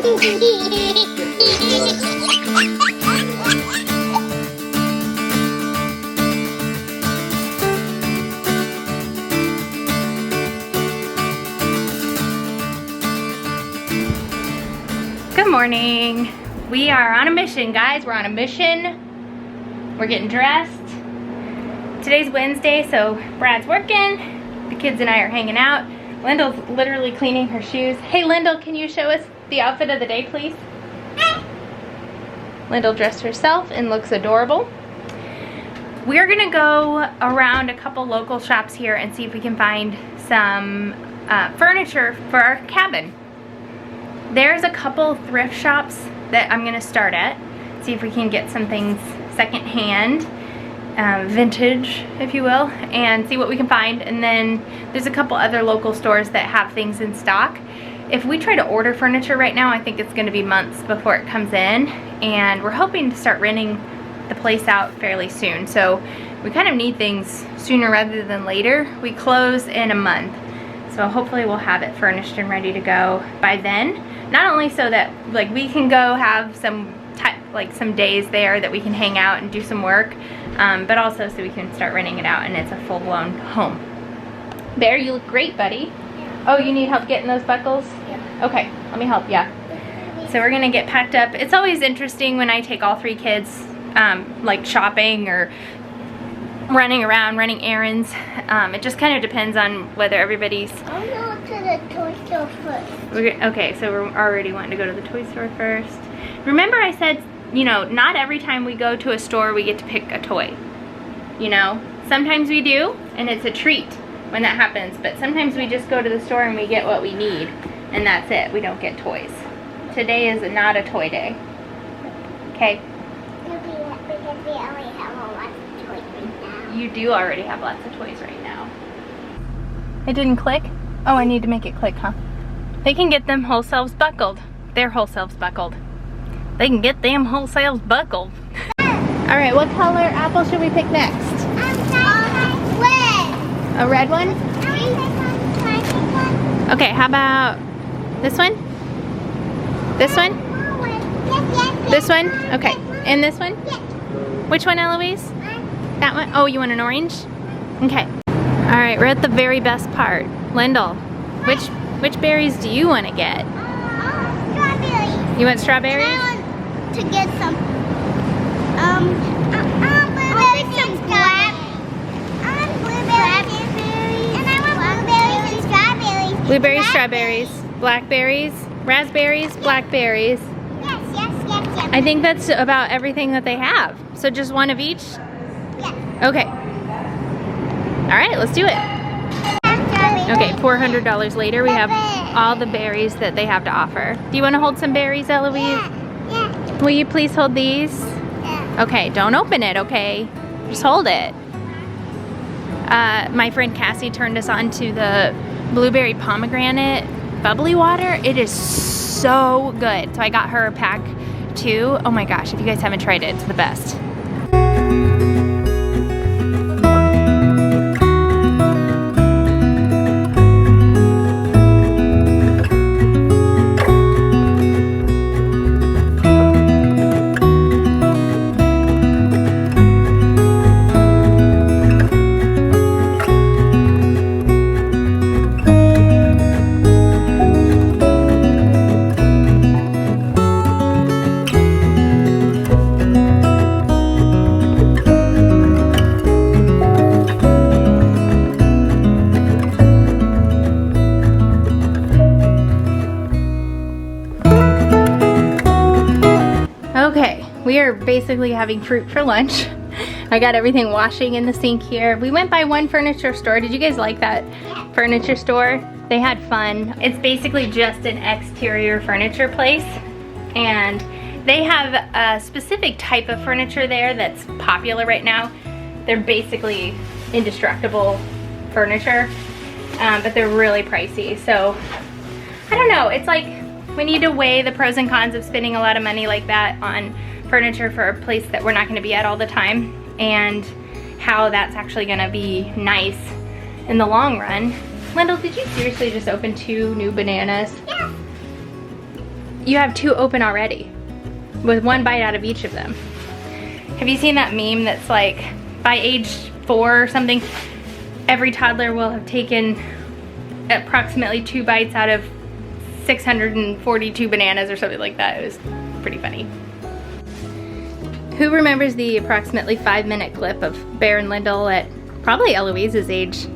Good morning. We are on a mission, guys. We're on a mission. We're getting dressed. Today's Wednesday, so Brad's working. The kids and I are hanging out. Lyndle's literally cleaning her shoes. Hey, Lyndle, can you show us the outfit of the day, please? Lyndle dressed herself and looks adorable. We're gonna go around a couple local shops here and see if we can find some furniture for our cabin. There's a couple thrift shops that I'm gonna start at, see if we can get some things secondhand, vintage, if you will, and see what we can find. And then there's a couple other local stores that have things in stock. If we try to order furniture right now, I think it's gonna be months before it comes in, and we're hoping to start renting the place out fairly soon. So we kind of need things sooner rather than later. We close in a month, so hopefully we'll have it furnished and ready to go by then. Not only so that like we can go have some days there that we can hang out and do some work, but also so we can start renting it out and it's a full-blown home. Bear, you look great, buddy. Yeah. Oh, you need help getting those buckles? Yeah. Okay, let me help ya. So we're gonna get packed up. It's always interesting when I take all three kids like shopping or running around, running errands. It just kind of depends on whether everybody's... I'll go to the toy store first. Okay, so we're already wanting to go to the toy store first. Remember I said, you know, not every time we go to a store we get to pick a toy. You know, sometimes we do, and it's a treat when that happens, but sometimes we just go to the store and we get what we need, and that's it. We don't get toys. Today is not a toy day. Okay? Because we already have a lot of toys right now. You do already have lots of toys right now. It didn't click? Oh, I need to make it click, huh? They can get them whole selves buckled. Their whole selves buckled. They can get them whole selves buckled. All right, what color apple should we pick next? Red. A red one? Okay, how about this one? This one? This one? Okay, and this one? Which one, Eloise? That one? Oh, you want an orange? Okay. All right, we're at the very best part. Lyndle, which berries do you want to get? Strawberries. You want strawberries? I want to get some. Blueberries and strawberries. I want blueberries and I want blueberries and strawberries. Blueberries, strawberries, blackberries, raspberries, blackberries. Yes. I think that's about everything that they have. So just one of each? Yes. Okay. All right, let's do it. Okay, $400 later, we have all the berries that they have to offer. Do you want to hold some berries, Eloise? Yeah. Will you please hold these? Yeah. Okay, don't open it, okay? Just hold it. My friend Cassie turned us on to the blueberry pomegranate bubbly water. It is so good. So I got her a pack too. Oh my gosh, if you guys haven't tried it, it's the best. Okay, we are basically having fruit for lunch. I got everything washing in the sink here. We went by one furniture store. Did you guys like that furniture store? They had fun. It's basically just an exterior furniture place, and they have a specific type of furniture there that's popular right now. They're basically indestructible furniture, but they're really pricey. So I don't know, it's like we need to weigh the pros and cons of spending a lot of money like that on furniture for a place that we're not going to be at all the time, and how that's actually going to be nice in the long run. Lyndle, did you seriously just open 2 new bananas? Yeah. you have 2 open already with 1 bite out of each of them. Have you seen that meme that's like, by age 4 or something, every toddler will have taken approximately 2 bites out of 642 bananas or something like that. It was pretty funny. Who remembers the approximately 5-minute clip of Berend Lyndle at probably Eloise's age,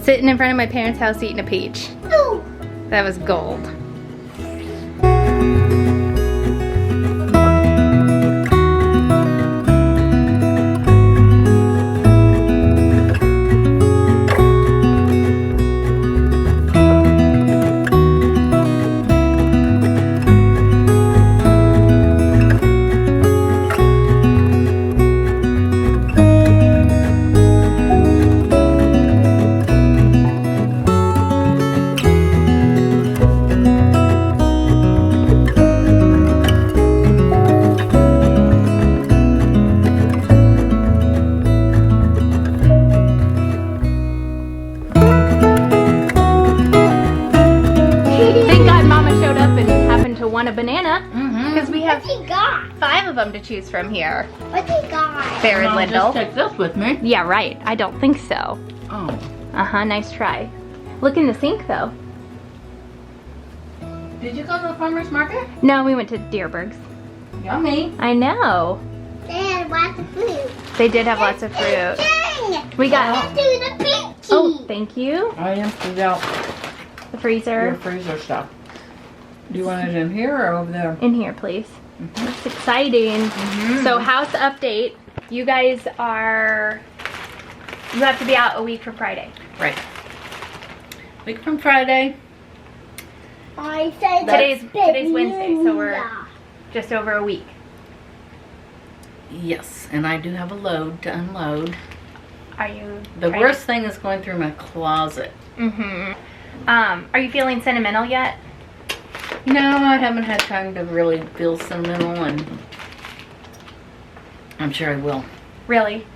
sitting in front of my parents' house eating a peach? Ooh. That was gold. Want a banana because we have 5 of them to choose from here. What's he got? Berend Lyndle. Just take this with me. Yeah, right. I don't think so. Oh. Nice try. Look in the sink though. Did you go to the farmer's market? No, we went to Deerberg's. Yummy. I know. They had lots of fruit. They did have lots of fruit. Dang! We got. Let's do the pinky. Oh, thank you. I emptied out The freezer. your freezer stuff. Do you want it in here or over there? In here, please. That's exciting. So, house update. You guys are. You have to be out a week from Friday. Right. Week from Friday. I said Today's Wednesday, so we're just over a week. Yes, and I do have a load to unload. Are you? The worst thing is going through my closet. Are you feeling sentimental yet? No, I haven't had time to really feel sentimental, and I'm sure I will. Really?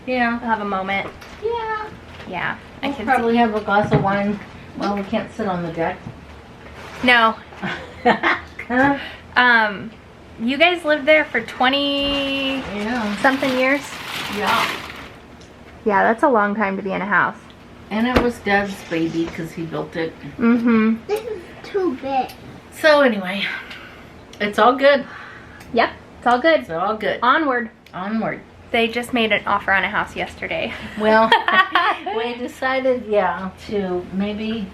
Yeah. I'll have a moment. Yeah. Yeah, I I'll can probably have a glass of wine. Well, we can't sit on the deck. see. No. You guys lived there for 20 Yeah. something years? Yeah. Yeah, that's a long time to be in a house. And it was Dad's baby because he built it. This is too big. So anyway, it's all good. Yep, it's all good. It's all good. Onward. Onward. They just made an offer on a house yesterday. Well, we decided, to maybe...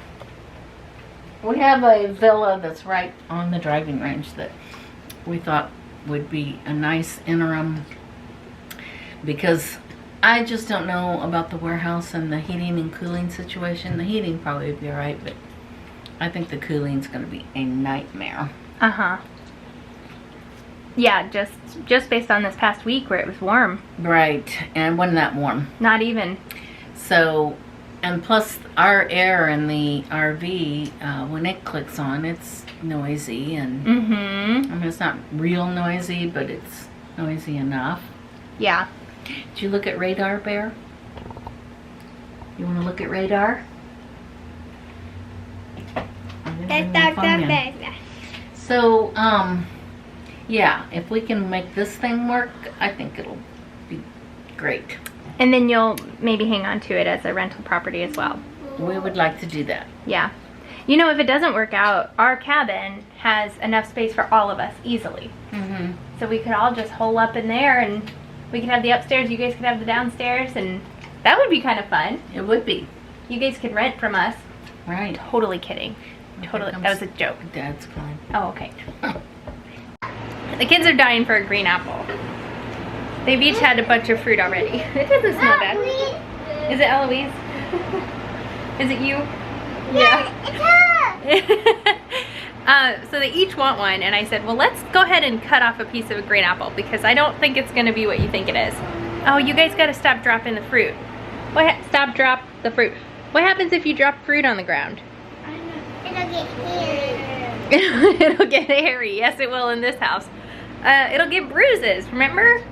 We have a villa that's right on the driving range that we thought would be a nice interim, because I just don't know about the warehouse and the heating and cooling situation. The heating probably would be alright, but I think the cooling's going to be a nightmare. Yeah, just based on this past week where it was warm. Right, and it wasn't that warm. Not even. So, and plus our air in the RV, when it clicks on, it's noisy, and I mean, it's not real noisy, but it's noisy enough. Yeah. Did you look at radar, Bear? You want to look at radar? So, yeah, if we can make this thing work, I think it'll be great. And then you'll maybe hang on to it as a rental property as well. We would like to do that. Yeah. You know, if it doesn't work out, our cabin has enough space for all of us easily. So we could all just hole up in there, and we could have the upstairs, you guys could have the downstairs, and that would be kind of fun. It would be. You guys could rent from us. Right. Totally kidding. Totally. That was a joke. Dad's calling. Oh, okay. The kids are dying for a green apple. They've each had a bunch of fruit already. It doesn't smell bad. Is it Eloise? Is it you? Yeah. It's her. So they each want one, and I said, well, let's go ahead and cut off a piece of a green apple, because I don't think it's gonna be what you think it is. Oh, you guys gotta stop dropping the fruit. Drop the fruit. What happens if you drop fruit on the ground? It'll get hairy. It'll get hairy. Yes, it will in this house. It'll get bruises, remember?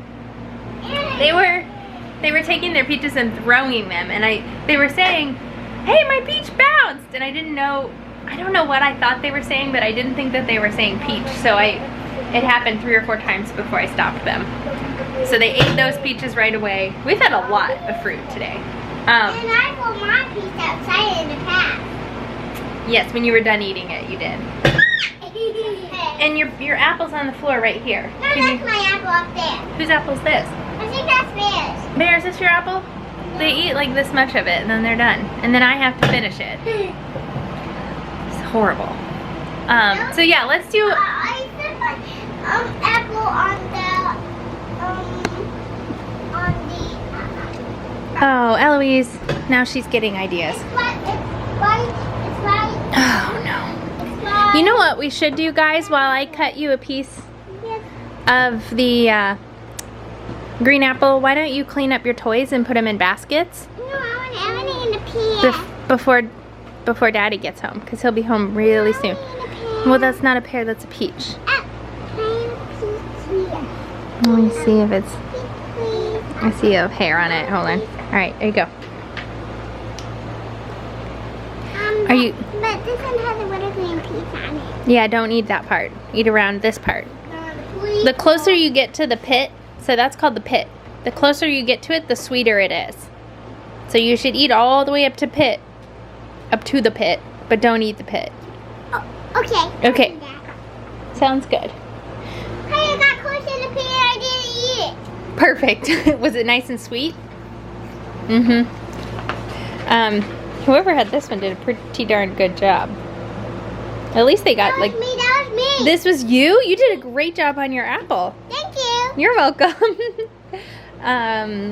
They were taking their peaches and throwing them, and they were saying, hey, my peach bounced, and I didn't know I don't know what I thought they were saying, but I didn't think that they were saying peach, so it happened 3 or 4 times before I stopped them. So they ate those peaches right away. We've had a lot of fruit today. And I put my piece outside in the past. Yes, when you were done eating it, you did. And your apple's on the floor right here. No, that's my apple up there. Whose apple's this? I think that's Bear's. Bear, is this your apple? They eat like this much of it and then they're done. And then I have to finish it. It's horrible. So yeah, let's do... I put my apple on the Oh, Eloise. Now she's getting ideas. It's white. Oh no. You know what we should do, guys, while I cut you a piece of the green apple? Why don't you clean up your toys and put them in baskets? No, I want it in the pear. Before Daddy gets home, because he'll be home really soon. Well, that's not a pear, that's a peach. Let me see if it's... I see a hair on it. Hold on. Alright, there you go. Are you... But this one has a wintergreen peach on it. Yeah, don't eat that part. Eat around this part. The closer you get to the pit, so that's called the pit. The closer you get to it, the sweeter it is. So you should eat all the way up to the pit, but don't eat the pit. Oh, okay. Okay. Sounds good. Hey, I got close to the pear. I didn't eat it. Perfect. Was it nice and sweet? Mm-hmm. Whoever had this one did a pretty darn good job. At least they got That was me. That was me. This was you? You did a great job on your apple. Thank you. You're welcome.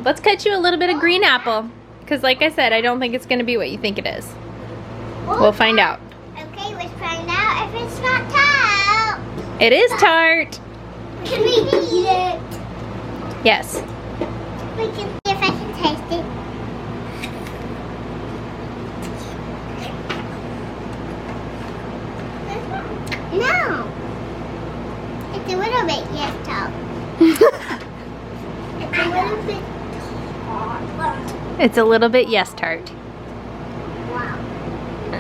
Let's cut you a little bit of green apple. Because like I said, I don't think it's going to be what you think it is. We'll find out. Okay, let's find out if it's not tart. It is tart. Can we eat it? Yes. We can see if I can taste it. No. It's a little bit yes tart. It's a little bit tart. It's a little bit yes tart. Wow.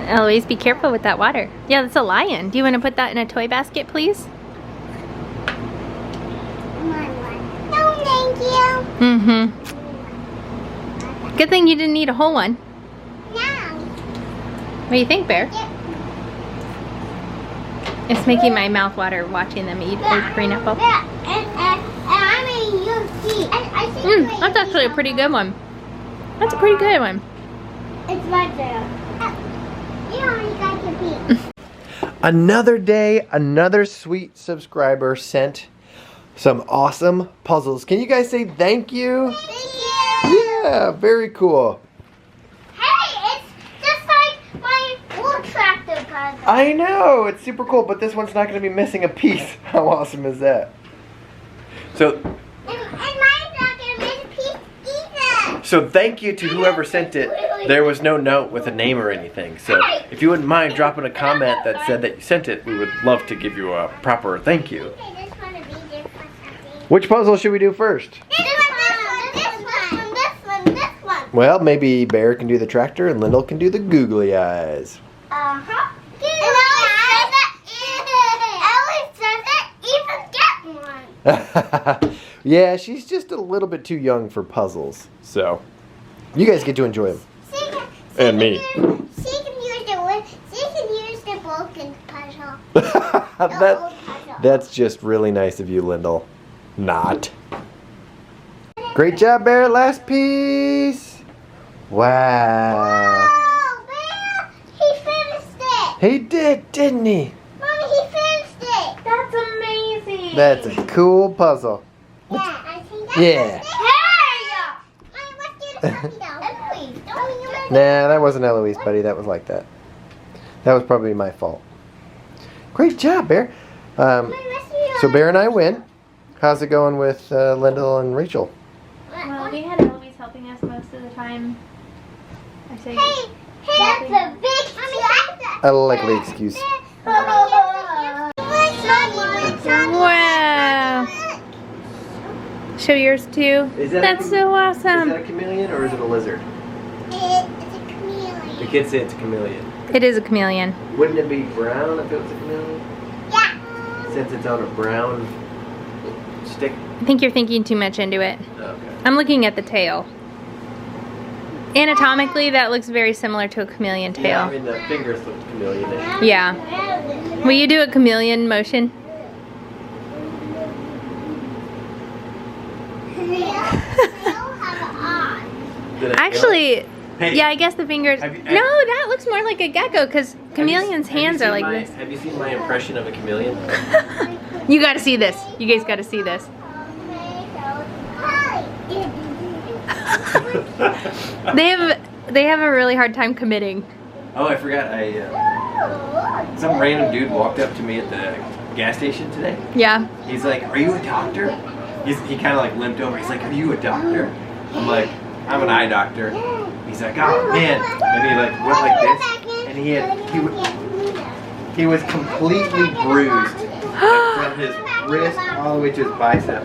Eloise, be careful with that water. Yeah, that's a lion. Do you want to put that in a toy basket, please? No, thank you. Mm-hmm. Good thing you didn't eat a whole one. No. What do you think, Bear? Yep. It's making my mouth water watching them eat a green apple. Yeah, and I mean, you see. I think That's actually a pretty good one. That's a pretty good one. It's right there. You only got to beat. Another day, another sweet subscriber sent some awesome puzzles. Can you guys say thank you? Thank you. Yeah, very cool. Hey, it's just like my wool tractor puzzle. I know, it's super cool, but this one's not going to be missing a piece. How awesome is that? So, And mine's not going to miss a piece either. so thank you to whoever sent it. There was no note with a name or anything. So if you wouldn't mind dropping a comment that said that you sent it, we would love to give you a proper thank you. Okay, this one will be this one. Which puzzle should we do first? This one. Well, maybe Bear can do the tractor and Lyndle can do the googly eyes. Uh-huh. Alice doesn't even get one. Yeah, she's just a little bit too young for puzzles. So, you guys get to enjoy them. And me. She can use the broken puzzle. The old puzzle. That's just really nice of you, Lyndle. Not. Great job, Bear. Last piece. Wow. Oh, Bear, he finished it. He did, didn't he? Mommy, he finished it. That's amazing. That's a cool puzzle. Yeah, I think that's Yeah. it. Hey! Mommy, let's do the puppy doll. Eloise, don't you remember? Nah, that wasn't Eloise, buddy. That was like that. That was probably my fault. Great job, Bear. So Bear and I win. How's it going with Lyndle and Rachel? Well, we had Eloise helping us most of the time. I say Hey, that's a big A likely excuse. wow. Show yours too. That's so awesome. a chameleon or is it a lizard? It's a chameleon. The kids say it's a chameleon. It is a chameleon. Wouldn't it be brown if it was a chameleon? Yeah. Since it's on a brown stick? I think you're thinking too much into it. Okay. I'm looking at the tail. Anatomically, that looks very similar to a chameleon tail. Yeah, I mean the fingers look chameleon-ish. Yeah. Will you do a chameleon motion? Actually, Hey, yeah, I guess the fingers. Have you- No, that looks more like a gecko because chameleons' hands are like this. Have you seen my impression of a chameleon? You gotta see this. You guys gotta see this. They have a really hard time committing. Oh, I forgot. Some random dude walked up to me at the gas station today. Yeah. He's like, "Are you a doctor?" He kind of like limped over. He's like, "Are you a doctor?" I'm like, "I'm an eye doctor." He's like, "Oh man," and he like went like this, and he was completely bruised like, from his wrist all the way to his bicep.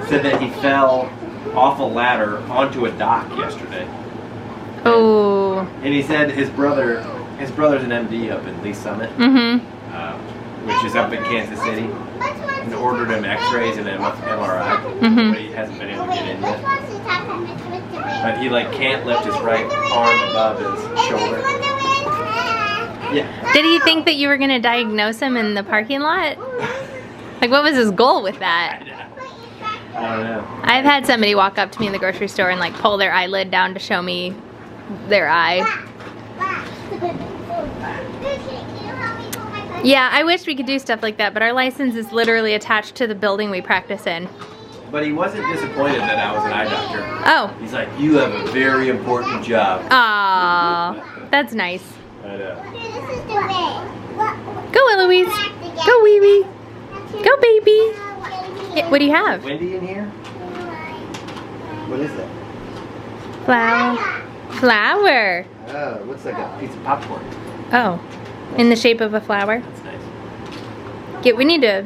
Said that he fell off a ladder onto a dock yesterday. Oh. And he said his brother's an MD up in Lee Summit, which is up in Kansas City, and ordered him X-rays and an MRI, but he hasn't been able to get in yet. But he like can't lift his right arm above his shoulder. Yeah. Did he think that you were gonna diagnose him in the parking lot? Like, what was his goal with that? I don't know. I've had somebody walk up to me in the grocery store and like pull their eyelid down to show me their eye. Yeah, I wish we could do stuff like that, but our license is literally attached to the building we practice in. But he wasn't disappointed that I was an eye doctor. Oh. He's like, "You have a very important job." Aw, that's nice. I know. Go, Eloise. Go, wee wee. Go, baby. Yeah, what do you have? Wendy in here? What is that? Flower. Flower. Oh, it looks like a piece of popcorn. Oh, in the shape of a flower. That's nice. Yeah, we need to.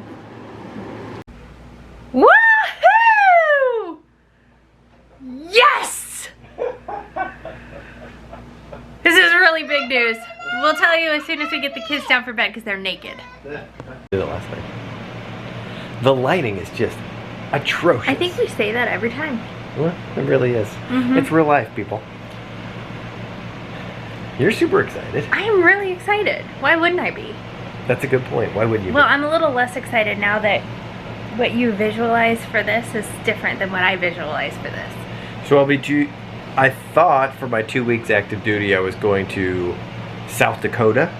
Woohoo! Yes! This is really big news. We'll tell you as soon as we get the kids down for bed because they're naked. Did it last night. The lighting is just atrocious. I think we say that every time. Well, it really is. It's real life, people. You're super excited. I am really excited. Why wouldn't I be? That's a good point. Why wouldn't you? Well, I'm a little less excited now that what you visualize for this is different than what I visualize for this. So I thought for my 2 weeks active duty I was going to South Dakota.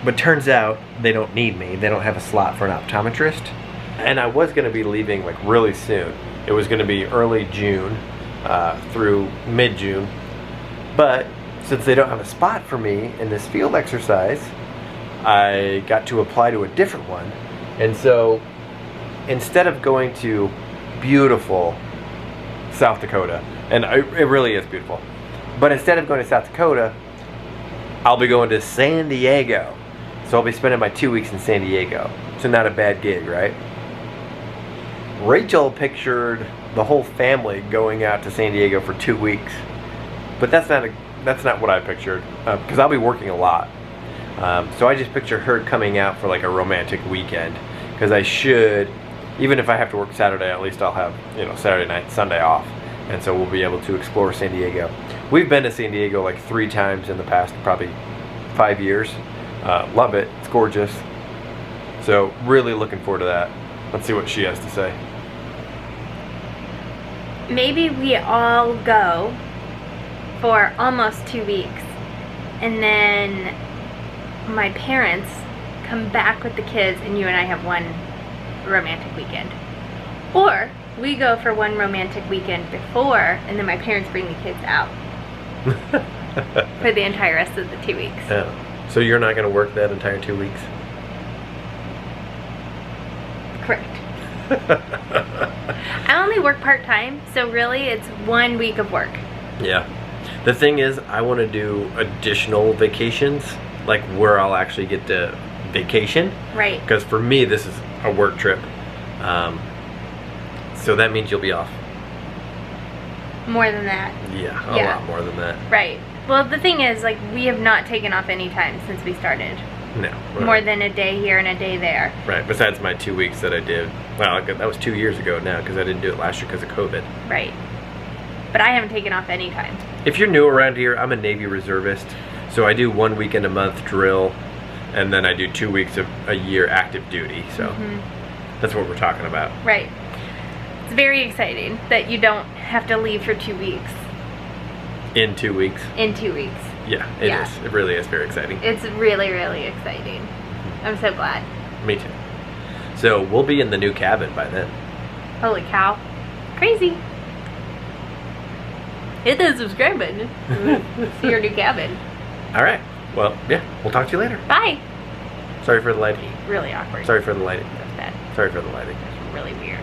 But turns out they don't need me. They don't have a slot for an optometrist. And I was going to be leaving like really soon. It was going to be early June through mid-June. But since they don't have a spot for me in this field exercise, I got to apply to a different one. And so instead of going to beautiful South Dakota, and it really is beautiful, but instead of going to South Dakota, I'll be going to San Diego. So I'll be spending my 2 weeks in San Diego. So not a bad gig, right? Rachel pictured the whole family going out to San Diego for 2 weeks. But that's not what I pictured, because I'll be working a lot. So I just picture her coming out for like a romantic weekend, because I should, even if I have to work Saturday, at least I'll have, Saturday night, Sunday off. And so we'll be able to explore San Diego. We've been to San Diego like 3 times in the past probably 5 years. Love it. It's gorgeous. So really looking forward to that. Let's see what she has to say. Maybe we all go for almost 2 weeks, and then my parents come back with the kids and you and I have one romantic weekend. Or we go for one romantic weekend before, and then my parents bring the kids out for the entire rest of the 2 weeks. Yeah. So you're not going to work that entire 2 weeks? Correct. I only work part-time, so really it's 1 week of work. Yeah. The thing is, I want to do additional vacations, like where I'll actually get to vacation. Right. Because for me, this is a work trip. So that means you'll be off. More than that. Yeah, a lot more than that. Right. Well, the thing is, like, we have not taken off any time since we started. No. More than a day here and a day there. Right, besides my 2 weeks that I did. Well, that was 2 years ago now because I didn't do it last year because of COVID. Right. But I haven't taken off any time. If you're new around here, I'm a Navy reservist. So I do 1 weekend a month drill, and then I do 2 weeks of a year active duty. So that's what we're talking about. Right. It's very exciting that you don't have to leave for 2 weeks. In 2 weeks? In 2 weeks. Yeah, it is. It really is very exciting. It's really, really exciting. I'm so glad. Me too. So we'll be in the new cabin by then. Holy cow. Crazy. Hit the subscribe button. See your new cabin. All right. Well, yeah, we'll talk to you later. Bye. Sorry for the lighting. Really awkward. Sorry for the lighting. That's bad. Sorry for the lighting. That's really weird.